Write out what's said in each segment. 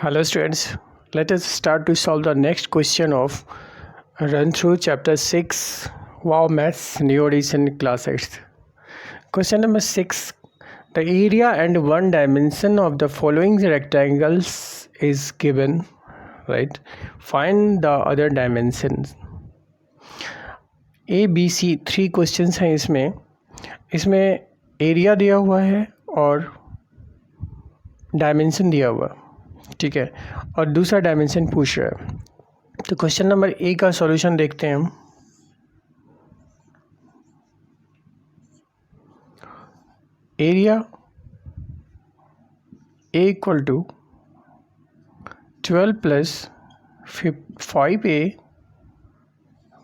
Hello students, let us start to solve the next question of run through chapter 6 Wow Maths New Edition class 8th. Question number 6. The area and one dimension of the following rectangles is given, right? Find the other dimensions. A, B, C 3 questions हैं इसमें area दिया हुआ है और dimension दिया हुआ है, ठीक है, और दूसरा डायमेंशन पूछ रहा है। तो क्वेश्चन नंबर ए का सॉल्यूशन देखते हैं हम। Area a equal to 12 plus 5a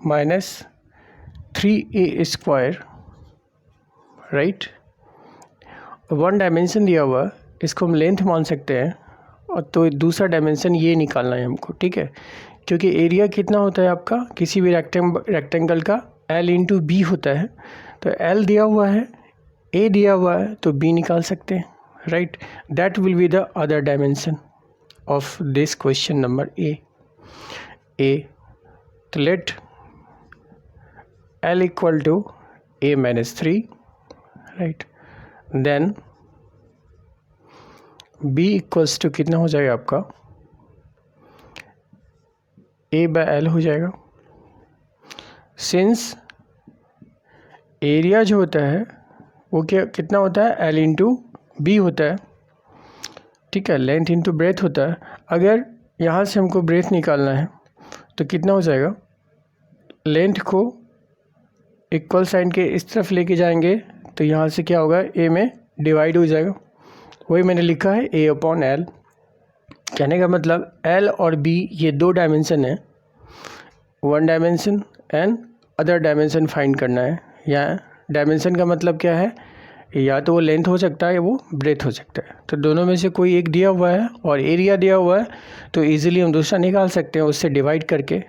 minus 3a square, right. One dimension दिया हुआ, इसको हम लेंथ मान सकते हैं, और तो दूसरा डायमेंशन ये निकालना है हमको, ठीक है। क्योंकि एरिया कितना होता है आपका किसी भी रेक्टेंगल का L इंटू बी होता है, तो L दिया हुआ है, A दिया हुआ है, तो B निकाल सकते हैं, right. That will be the other dimension of this question number A. तो let L equal to A minus 3, right. Then B equals to कितना हो जाएगा आपका, A बाय L हो जाएगा। सिंस एरिया जो होता है वो कितना होता है, L इंटू बी होता है, ठीक है, लेंथ इंटू ब्रेथ होता है। अगर यहाँ से हमको ब्रेथ निकालना है तो कितना हो जाएगा, लेंथ को इक्वल साइन के इस तरफ लेके जाएंगे तो यहाँ से क्या होगा, A में डिवाइड हो जाएगा। वही मैंने लिखा है A अपॉन L। कहने का मतलब L और B ये दो डायमेंशन है, one dimension and other dimension find करना है। यहाँ डायमेंशन का मतलब क्या है, या तो वो लेंथ हो सकता है या वो ब्रेथ हो सकता है। तो दोनों में से कोई एक दिया हुआ है और एरिया दिया हुआ है, तो इजीली हम दूसरा निकाल सकते हैं उससे डिवाइड करके,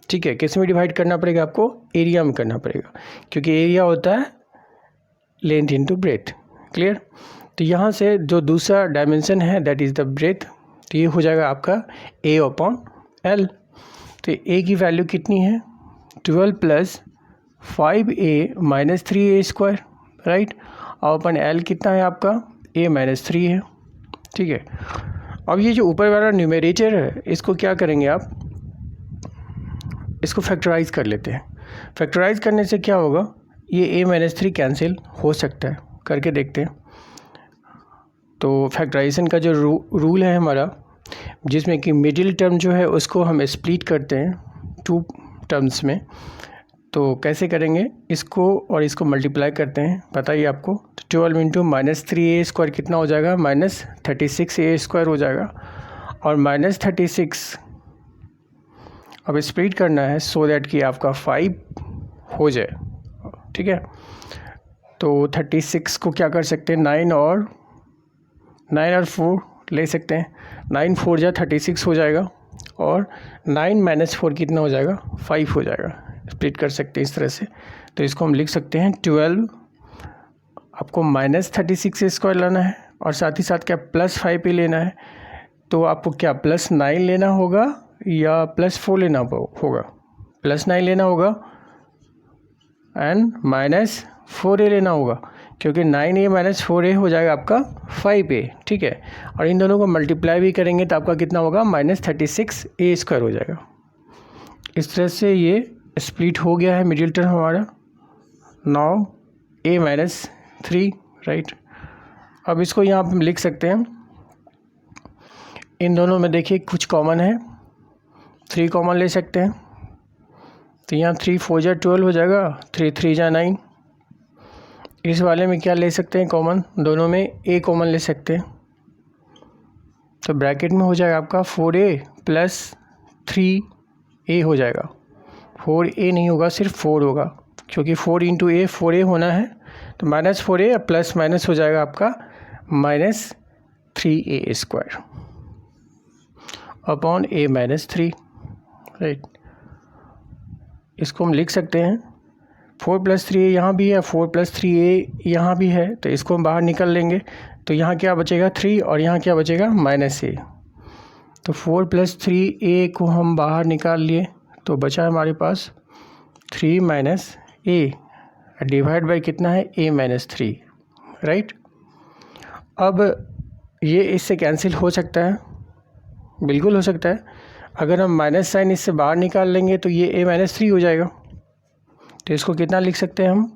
ठीक है। किस में डिवाइड करना पड़ेगा आपको, एरिया में करना पड़ेगा, क्योंकि एरिया होता है लेंथ इंटू ब्रेथ, क्लियर। तो यहाँ से जो दूसरा डायमेंशन है दैट इज़ द ब्रेथ, तो ये हो जाएगा आपका A अपॉन L। तो A की वैल्यू कितनी है, 12 plus 5a minus 3a square, right. और अपन L कितना है आपका, A माइनस 3 है, ठीक है। अब ये जो ऊपर वाला न्यूमरेटर है इसको क्या करेंगे आप, इसको फैक्टराइज कर लेते हैं। फैक्टराइज करने से क्या होगा, ये A माइनस 3 कैंसिल हो सकता है, करके देखते हैं। तो फैक्टराइजेशन का जो रूल है हमारा, जिसमें कि मिडिल टर्म जो है उसको हम स्प्लिट करते हैं 2 टर्म्स में। तो कैसे करेंगे, इसको और इसको मल्टीप्लाई करते हैं, बताइए आपको। तो 12 इंटू माइनस 3a स्क्वायर कितना हो जाएगा, माइनस 36a स्क्वायर हो जाएगा। और माइनस 36 अब स्प्लिट करना है सो दैट कि आपका 5 हो जाए, ठीक है। तो 36 को क्या कर सकते हैं, 9 और 4 ले सकते हैं। 9 4 जा 36 हो जाएगा, और 9 माइनस 4 कितना हो जाएगा, 5 हो जाएगा। स्प्लिट कर सकते हैं इस तरह से। तो इसको हम लिख सकते हैं 12, आपको माइनस 36 स्क्वायर लाना है, और साथ ही साथ क्या प्लस 5 पे लेना है। तो आपको क्या प्लस 9 लेना होगा या प्लस 4 लेना होगा, प्लस 9 लेना होगा एंड माइनस 4a लेना होगा, क्योंकि 9a माइनस 4a हो जाएगा आपका 5a, ठीक है। और इन दोनों को मल्टीप्लाई भी करेंगे तो आपका कितना होगा, माइनस 36a स्क्वायर हो जाएगा। इस तरह से ये स्प्लिट हो गया है मिडिल टर्म हमारा। Now a minus 3, right. अब इसको यहाँ पर लिख सकते हैं, इन दोनों में देखिए कुछ कॉमन है, 3 कॉमन ले सकते हैं। तो यहाँ 3 4 जा 12 हो जाएगा, 3 3 जा 9। इस वाले में क्या ले सकते हैं कॉमन, दोनों में a कॉमन ले सकते हैं। तो ब्रैकेट में हो जाएगा आपका 4a प्लस 3a हो जाएगा। 4a नहीं होगा, सिर्फ 4 होगा, क्योंकि 4 इंटू a 4a होना है। तो माइनस 4a प्लस माइनस हो जाएगा आपका minus 3a square upon a minus 3, right. इसको हम लिख सकते हैं 4 प्लस 3a यहाँ भी है, 4 प्लस 3a यहाँ भी है, तो इसको हम बाहर निकल लेंगे। तो यहाँ क्या बचेगा 3 और यहाँ क्या बचेगा -a। तो 4 + 3a को हम बाहर निकाल लिए तो बचा हमारे पास 3 - a डिवाइड बाई कितना है a - 3, राइट। अब ये इससे कैंसिल हो सकता है, बिल्कुल हो सकता है। अगर हम माइनस साइन इससे बाहर निकाल लेंगे तो ये a - 3 हो जाएगा। तो इसको कितना लिख सकते हैं हम,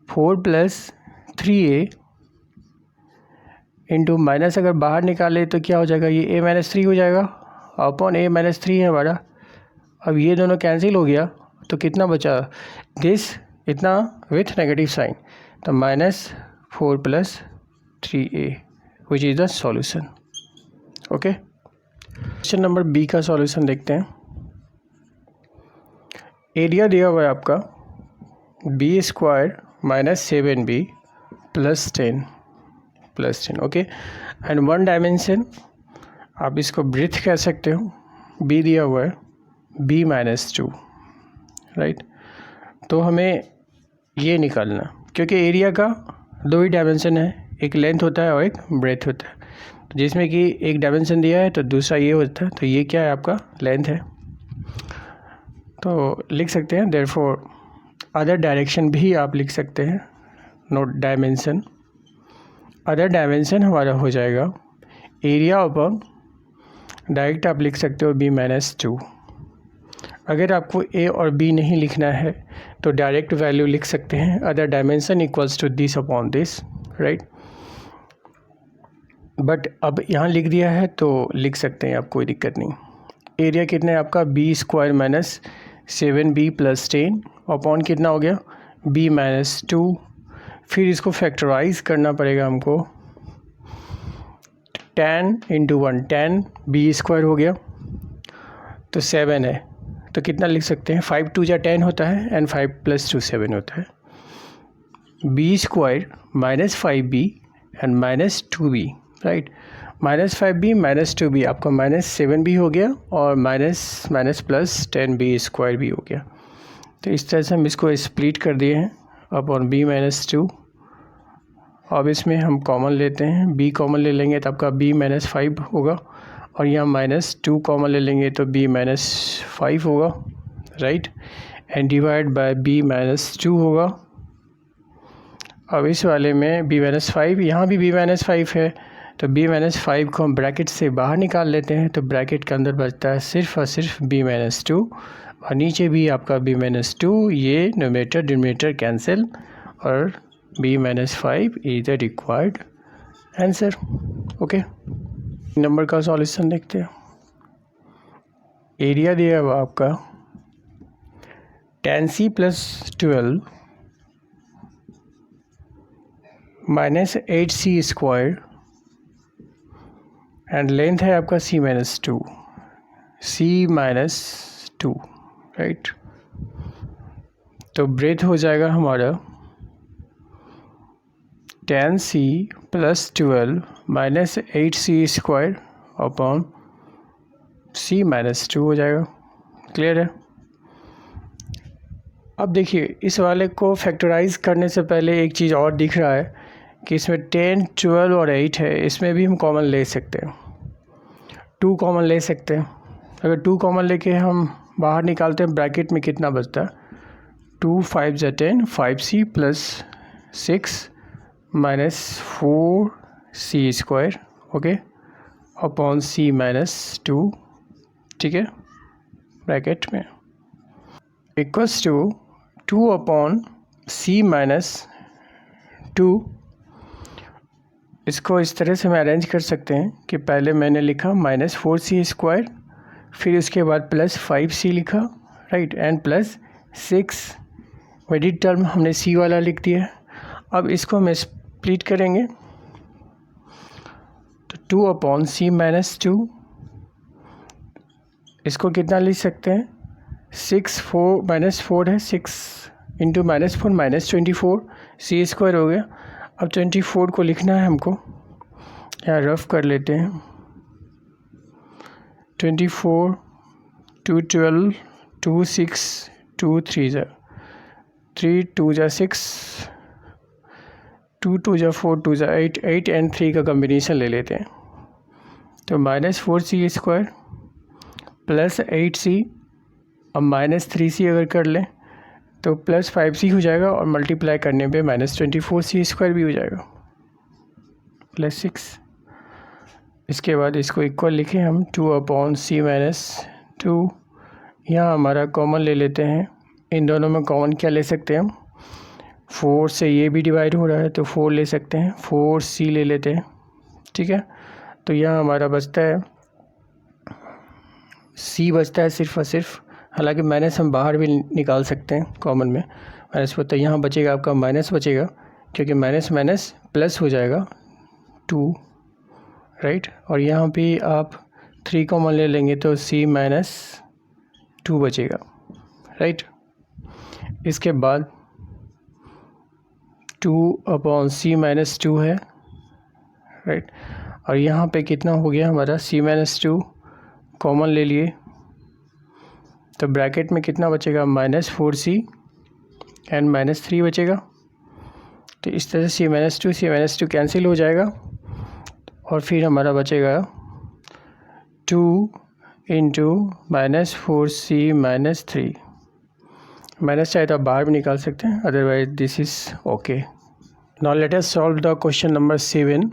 4 + 3a इंटू माइनस अगर बाहर निकाले तो क्या हो जाएगा, ये a - 3 हो जाएगा अपॉन a - 3 है हमारा। अब ये दोनों कैंसिल हो गया तो कितना बचा, दिस इतना विथ नेगेटिव साइन, तो -4 + 3a which is the solution. Okay, question number b का सॉल्यूशन देखते हैं। एरिया दिया हुआ है आपका b² - 7b + 10 okay, and one dimension, आप इसको ब्रेथ कह सकते हो। b दिया हुआ है b - 2, राइट। तो हमें ये निकालना, क्योंकि एरिया का 2 ही डायमेंशन है, एक लेंथ होता है और एक ब्रेथ होता है। तो जिसमें कि एक डायमेंशन दिया है तो दूसरा ये होता है, तो ये क्या है आपका लेंथ है। तो लिख सकते हैं देयरफॉर अदर डायरेक्शन भी आप लिख सकते हैं, नोट डायमेंशन। अदर डायमेंशन हमारा हो जाएगा एरिया अपॉन, डायरेक्ट आप लिख सकते हो b - 2। अगर आपको a और b नहीं लिखना है तो डायरेक्ट वैल्यू लिख सकते हैं, other dimension equals to this upon this, right. But अब यहाँ लिख दिया है तो लिख सकते हैं आप, कोई दिक्कत नहीं। एरिया कितना है आपका b² - 7b + 10 अपॉन कितना हो गया b - 2। फिर इसको फैक्टराइज करना पड़ेगा हमको, 10 × 1 10 b² हो गया तो 7 है, तो कितना लिख सकते हैं, 5 × 2 = 10 होता है एंड 5 + 2 7 होता है। b² - 5b and -2b, right. -5b -2b आपका -7b हो गया और -+10b² भी हो गया। तो इस तरह से हम इसको स्प्लिट कर दिए हैं अपॉन b - 2। अब इसमें हम कॉमन लेते हैं, b कॉमन ले लेंगे तो आपका b - 5 होगा, और यहाँ -2 कॉमन ले लेंगे तो b - 5 होगा, right, and divide by b - 2 होगा। अब इस वाले में b - 5, यहाँ भी b - 5 है, तो b - 5 को हम ब्रैकेट से बाहर निकाल लेते हैं, तो ब्रैकेट के अंदर बचता है सिर्फ और सिर्फ b - 2, और नीचे भी आपका b - 2, ये न्यूमरेटर डिनोमिनेटर कैंसिल, और b - 5 is the required answer. Okay, number का सॉल्यूशन देखते हैं। एरिया दिया हुआ आपका 10c + 12 - 8c² एंड लेंथ है आपका c - 2, राइट। तो ब्रेथ हो जाएगा हमारा 10c + 12 - 8c² अपॉन c - 2 हो जाएगा। क्लियर है। अब देखिए, इस वाले को फैक्टराइज करने से पहले एक चीज़ और दिख रहा है कि इसमें 10, 12 और 8 है, इसमें भी हम कॉमन ले सकते हैं, 2 कॉमन ले सकते हैं। अगर 2 कॉमन लेके हम बाहर निकालते हैं, ब्रैकेट में कितना बचता है, 2 × 5 = 10, 5c + 6 - 4c², okay, upon c - 2, ठीक है, ब्रैकेट में इक्वल्स टू 2 अपॉन c - 2। इसको इस तरह से हम अरेंज कर सकते हैं कि पहले मैंने लिखा -4c², फिर उसके बाद +5c लिखा, राइट, एंड +6 मिडिल टर्म हमने c वाला लिख दिया। अब इसको हम स्प्लिट करेंगे तो 2 अपॉन c - 2, इसको कितना लिख सकते हैं, 6 4 -4 है, 6 × -4 -24 c² हो गया। अब 24 को लिखना है हमको, यहाँ रफ कर लेते हैं, 24 2 12 2 6 2 3 3 2 6 2 2 4 2 8 8 एंड 3 का कम्बिनेशन ले लेते हैं, तो -4c² प्लस 8c, अब माइनस 3c अगर कर लें तो प्लस 5c हो जाएगा और मल्टीप्लाई करने पे माइनस 24c² भी हो जाएगा प्लस 6। इसके बाद इसको इक्वल लिखें हम 2/c-2। यहाँ हमारा कॉमन ले लेते हैं, इन दोनों में कॉमन क्या ले सकते हैं हम, 4 से ये भी डिवाइड हो रहा है तो 4 ले सकते हैं, 4c ले लेते हैं, ठीक है। तो यहाँ हमारा बचता है c बचता है सिर्फ और सिर्फ, हालांकि माइनस हम बाहर भी निकाल सकते हैं कॉमन में माइनस पर, तो यहाँ बचेगा आपका माइनस बचेगा, क्योंकि माइनस माइनस प्लस हो जाएगा 2, राइट। और यहाँ पे आप 3 कॉमन ले लेंगे तो c-2 बचेगा, राइट। इसके बाद 2/c-2 है, राइट। और यहाँ पे कितना हो गया हमारा c-2 कॉमन ले लिए तो ब्रैकेट में कितना बचेगा, -4c एंड -3 बचेगा। तो इस तरह से c-2 कैंसिल हो जाएगा और फिर हमारा बचेगा 2 × -4c-3। माइनस चाहे तो आप बाहर भी निकाल सकते हैं, otherwise this is okay. Now let us solve the question number 7।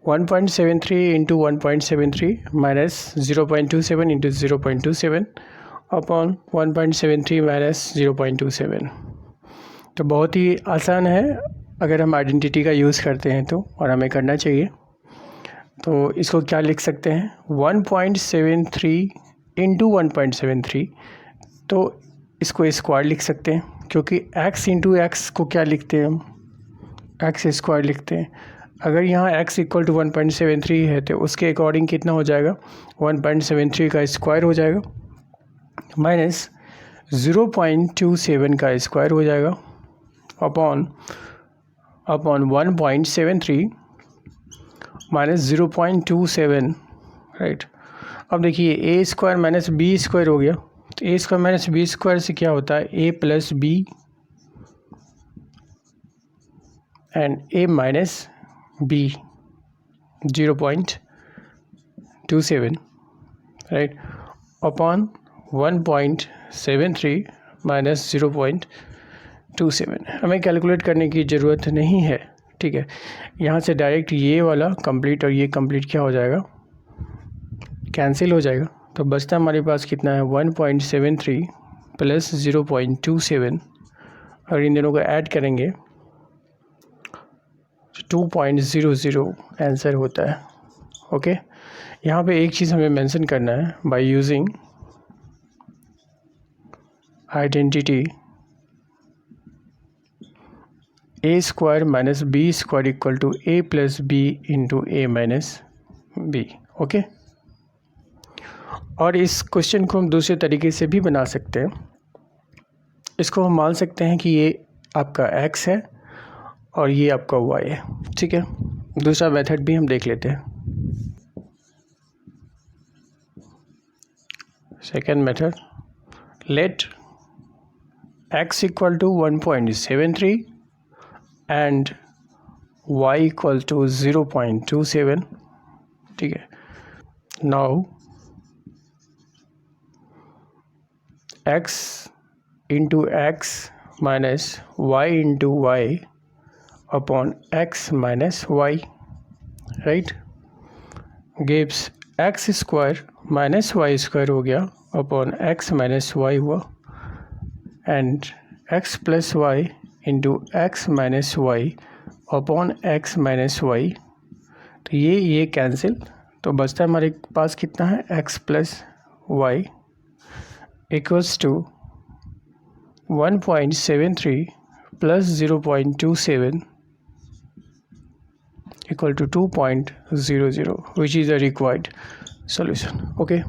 1.73 × 1.73 minus 0.27 × 0.27 upon 1.73 minus 0.27। तो बहुत ही आसान है अगर हम आइडेंटिटी का यूज़ करते हैं तो, और हमें करना चाहिए। तो इसको क्या लिख सकते हैं, 1.73 × 1.73, तो इसको स्क्वायर लिख सकते हैं, क्योंकि x × x को क्या लिखते हैं हम, x² लिखते हैं। अगर यहाँ x = 1.73 है तो उसके अकॉर्डिंग कितना हो जाएगा, 1.73 का स्क्वायर हो जाएगा माइनस 0.27 का स्क्वायर हो जाएगा अपॉन 1.73 माइनस 0.27, राइट। अब देखिए a² माइनस b² हो गया, तो a² माइनस b² से क्या होता है, a + b and a minus b 0.27, right, upon 1.73 minus 0.27। हमें कैलकुलेट करने की ज़रूरत नहीं है, ठीक है। यहाँ से डायरेक्ट ये वाला कंप्लीट और ये कंप्लीट क्या हो जाएगा, कैंसिल हो जाएगा। तो बचता हमारे पास कितना है, 1.73 प्लस 0.27, और इन दोनों को ऐड करेंगे 2.00 आंसर होता है, ओके। यहाँ पे एक चीज़ हमें मेंशन करना है, by using identity a² minus b² = a + b × a minus b, okay. और इस क्वेश्चन को हम दूसरे तरीके से भी बना सकते हैं। इसको हम मान सकते हैं कि ये आपका x है और ये आपका y है, ठीक है। दूसरा मेथड भी हम देख लेते हैं। Second method, let x = 1.73 and y = 0.27, ठीक है। Now x × x minus y × y upon x minus y, right, gives x² minus y² हो गया अपॉन x माइनस y हुआ, and x + y × x minus y upon x minus y। तो ये cancel, तो बचता हमारे पास कितना है, x + y equals to 1.73 plus 0.27 equal to 2.00, which is the required solution, okay।